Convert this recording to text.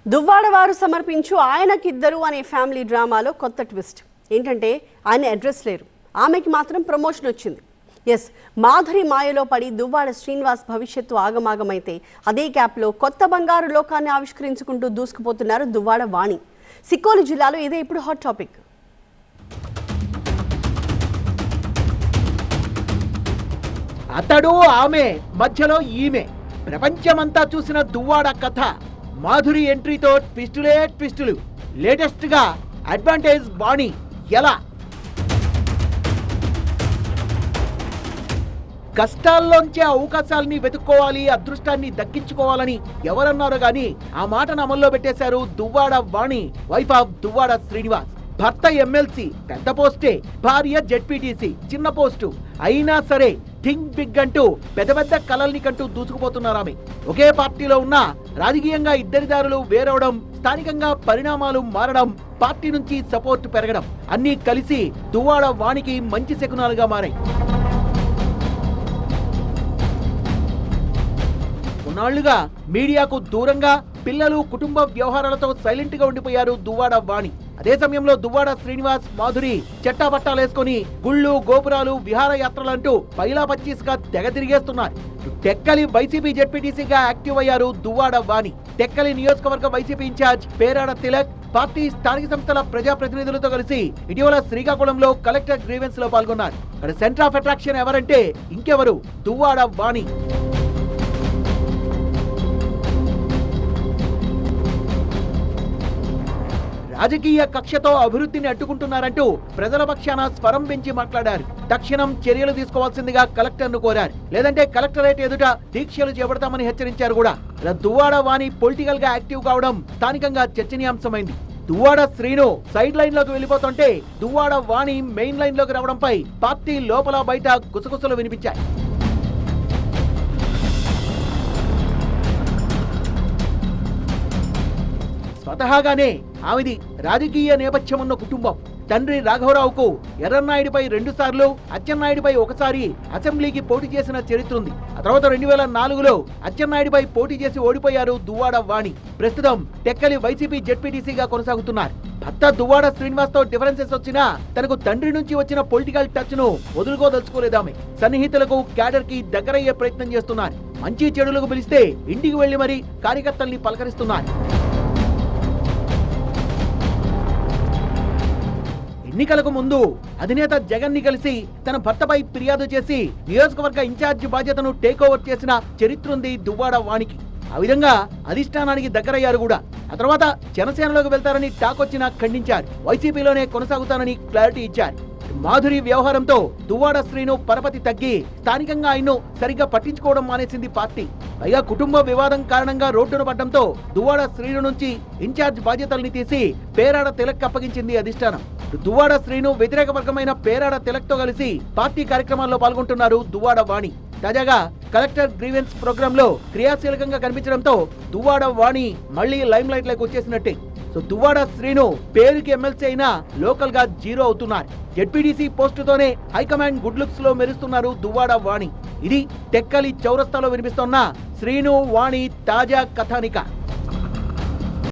దువ్వాడ వారు సమర్పించు ఆయనకిద్దరు అనే ఫ్యామిలీ డ్రామాలో కొత్త ట్విస్ట్ ఏంటంటే ఆయన అడ్రస్ లేరు, ఆమెకి మాత్రం ప్రమోషన్ వచ్చింది. ఎస్, మాధురి మాయలో పడి దువ్వాడ శ్రీనివాస్ భవిష్యత్తు ఆగమాగమైతే అదే క్యాప్లో కొత్త బంగారు లోకాన్ని ఆవిష్కరించుకుంటూ దూసుకుపోతున్నారు దువ్వాడ వాణి. సిక్కోలు జిల్లాలో ఇదే ఇప్పుడు హాట్ టాపిక్. అతడు ఆమె మధ్యలో ఈమె, ప్రపంచమంతా చూసిన దువ్వాడ కథ. మాధురి ఎంట్రీతో ట్విస్టులే ట్విస్టులు. లేటెస్ట్ గా అడ్వాంటేజ్ వాణి ఎలా? కష్టాల్లోంచే అవకాశాలని వెతుక్కోవాలి, అదృష్టాన్ని దక్కించుకోవాలని ఎవరన్నారో గాని ఆ మాటను అమల్లో పెట్టేశారు దువ్వాడ వాణి, వైఫ్ ఆఫ్ దువ్వాడ శ్రీనివాస్. భర్త ఎమ్మెల్సీ, పెద్ద పోస్టే. భార్య జెడ్పీటీసీ, చిన్న పోస్టు. అయినా సరే థింక్ బిగ్ అంటూ పెద్ద పెద్ద కలల్ని కంటూ దూసుకుపోతున్నారామె. ఒకే పార్టీలో ఉన్న రాజకీయంగా ఇద్దరి దారులు వేరవడం, స్థానికంగా పరిణామాలు మారడం, పార్టీ నుంచి సపోర్ట్ పెరగడం అన్నీ కలిసి దువ్వాడ వాణికి మంచి శకునాలుగా మారాయి. కొన్నాళ్లుగా మీడియాకు దూరంగా పిల్లలు, కుటుంబ వ్యవహారాలతో సైలెంట్ గా ఉండిపోయారు దువ్వాడ వాణి. అదే సమయంలో దువ్వాడ శ్రీనివాస్, మాధురి చట్టాపట్టాలేసుకుని గుళ్ళు, గోపురాలు, విహారయాత్రలంటూ పైలా పచ్చీస్గా తెగ తిరిగేస్తున్నారు. టెక్కలి వైసీపీ జెడ్పీటీసీగా యాక్టివ్ అయ్యారు దువ్వాడ వాణి. టెక్కలి నియోజకవర్గ వైసీపీ ఇన్ఛార్జ్ పేరాడ తిలక్, పార్టీ స్థానిక సంస్థల ప్రజాప్రతినిధులతో కలిసి ఇటీవల శ్రీకాకుళంలో కలెక్టర్ గ్రీవెన్స్ లో పాల్గొన్నారు. అక్కడ సెంటర్ ఆఫ్ అట్రాక్షన్ ఎవరంటే ఇంకెవరు, దువ్వాడ వాణి. రాజకీయ కక్షతో అభివృద్ధిని అడ్డుకుంటున్నారంటూ ప్రజల పక్షాన స్వరం పెంచి మాట్లాడారు. తక్షణం చర్యలు తీసుకోవాల్సిందిగా కలెక్టర్ ను కోరారు. లేదంటే కలెక్టరేట్ ఎదుట దీక్షలు చేపడతామని హెచ్చరించారు కూడా. దువ్వాడ వాణి పొలిటికల్ గా యాక్టివ్ కావడం స్థానికంగా చర్చనీయాంశమైంది. దువ్వాడ శ్రీను సైడ్ లైన్ లోకి వెళ్లిపోతుంటే దువ్వాడ వాణి మెయిన్ లైన్ లోకి రావడంపై పార్టీ లోపల బయట గుసగుసలు వినిపించాయి. స్వతహాగానే ఆమెది రాజకీయ నేపథ్యం ఉన్న కుటుంబం. తండ్రి రాఘవరావుకు ఎర్రన్నాయుడిపై 2 సార్లు, అచ్చెన్నాయుడిపై 1 సారి అసెంబ్లీకి పోటీ చేసిన చరిత్ర ఉంది. ఆ తర్వాత 2004లో అచ్చెన్నాయుడిపై పోటీ చేసి ఓడిపోయారు దువ్వాడ వాణి. ప్రస్తుతం టెక్కలి వైసీపీ జెడ్పీటీసీగా కొనసాగుతున్నారు. భర్త దువ్వాడ శ్రీనివాస్ తో డిఫరెన్సెస్ వచ్చినా తనకు తండ్రి నుంచి వచ్చిన పొలిటికల్ టచ్ ను వదులుకోదలుచుకోలేదామె. సన్నిహితులకు, క్యాడర్ కి దగ్గరయ్యే ప్రయత్నం చేస్తున్నారు. మంచి చెడులకు పిలిస్తే ఇంటికి వెళ్లి మరీ కార్యకర్తల్ని పలకరిస్తున్నారు. ఎన్నికలకు ముందు అధినేత జగన్ ని కలిసి తన భర్తపై ఫిర్యాదు చేసి నియోజకవర్గ ఇన్ఛార్జి బాధ్యతను టేక్ ఓవర్ చేసిన చరిత్ర ఉంది దువ్వాడ వాణికి. ఆ విధంగా అధిష్టానానికి దగ్గరయ్యారు కూడా. ఆ తర్వాత జనసేనలోకి వెళ్తారని టాక్ వచ్చినా ఖండించారు. వైసీపీలోనే కొనసాగుతానని క్లారిటీ ఇచ్చారు. మాధురి వ్యవహారంతో దువ్వాడ శ్రీను పరపతి తగ్గి స్థానికంగా ఆయన్ను సరిగ్గా పట్టించుకోవడం మానేసింది పార్టీ. పైగా కుటుంబ వివాదం కారణంగా రోడ్డున పడ్డంతో దువ్వాడ శ్రీను నుంచి ఇన్ఛార్జ్ బాధ్యతల్ని తీసి పేరాడ తిలక్ అప్పగించింది అధిష్టానం. దువ్వాడ శ్రీను వ్యతిరేక వర్గమైన పేరాడ తిలక్ తో కలిసి పార్టీ కార్యక్రమాల్లో పాల్గొంటున్నారు దువ్వాడ వాణి. తాజాగా కలెక్టర్ గ్రీవెన్స్ ప్రోగ్రామ్ లో క్రియాశీలకంగా కనిపించడంతో దువ్వాడ వాణి మళ్లీ లైమ్ లైట్ లోకి వచ్చేసినట్టే. సో దువ్వాడ శ్రీను పేరుకి ఎమ్మెల్సీ అయినా లోకల్ గా జీరో అవుతున్నారు. జెడ్పీటీసీ పోస్టుతోనే హైకమాండ్ గుడ్ లుక్స్ లో మెరుస్తున్నారు దువ్వాడ వాణి. ఇది టెక్కలి చౌరస్తాలో వినిపిస్తోన్న శ్రీను వాణి తాజా కథానిక.